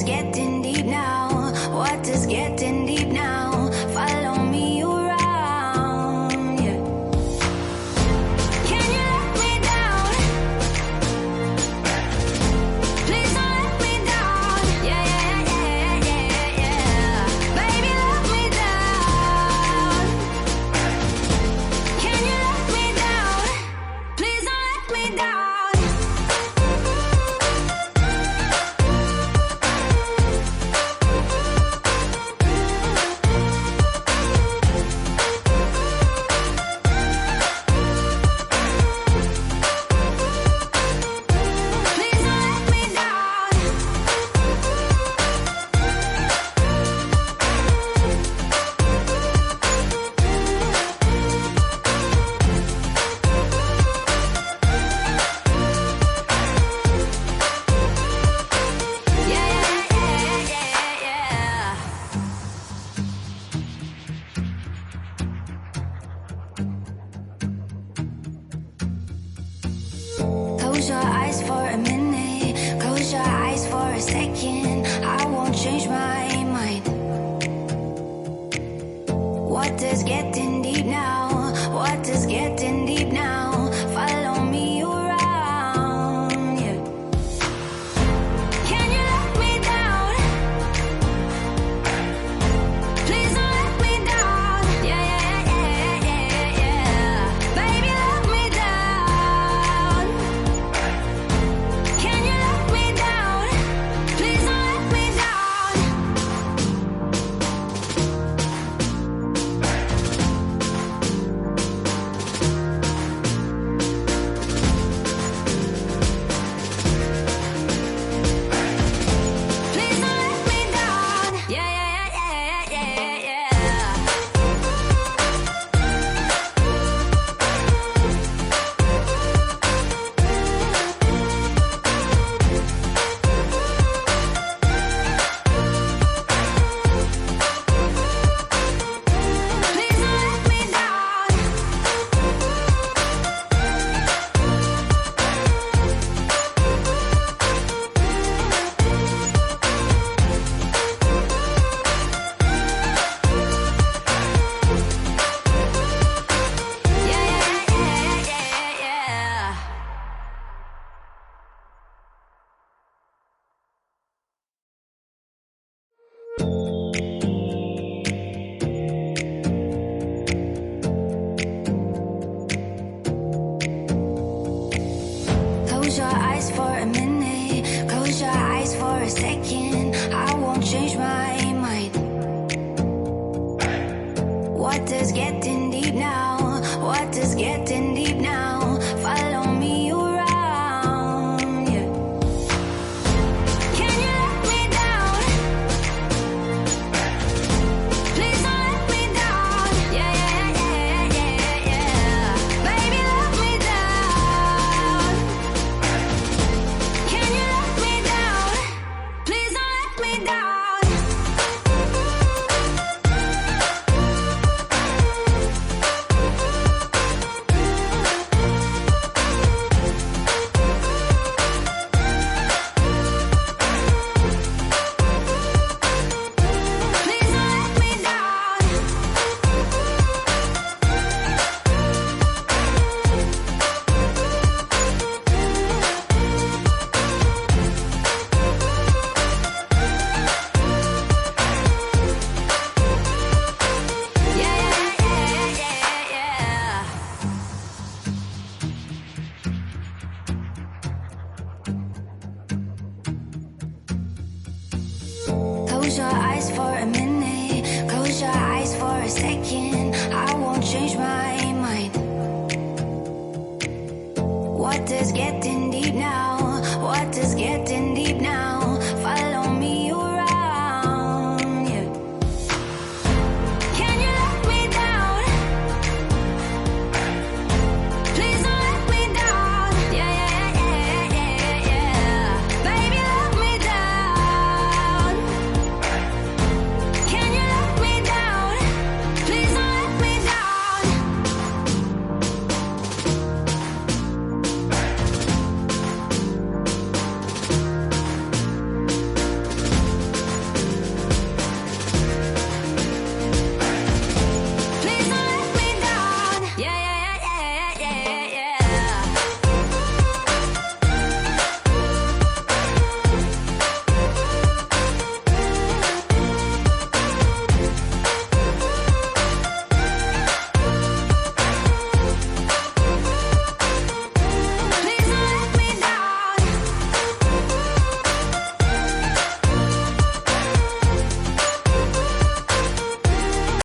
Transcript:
getting deep now? Water's getting deep now. Follow me around, yeah. Can you let me down? Please don't let me down. Yeah, yeah, yeah, yeah, yeah. Baby, let me down. Can you let me down? Please don't let me down. Close your eyes for a minute, close your eyes for a second. I won't change my mind. Water's getting deep now, water's getting deep now. Follow me around, yeah. Can you let me down? Please don't let me down. Yeah, yeah, yeah, yeah, yeah. Baby, let me down. Can you let me down? Please don't let me down. Please don't let me down. Yeah, yeah, yeah, yeah, yeah, yeah. Please don't let me down. Yeah, yeah, yeah, yeah, yeah. Close your eyes for a minute, close your eyes for a second. I won't change my mind. Water's getting deep now, water's getting deep now. Follow me around, yeah. Can you let me down? Please don't let me down. Yeah, yeah, yeah, yeah, yeah. Baby, let me down. Can you let me down? Please don't let me down. Please don't let me down. Yeah, yeah, yeah, yeah, yeah. Close your eyes for a minute, close your eyes for a second. I won't change my mind. Water's getting deep now, water's getting deep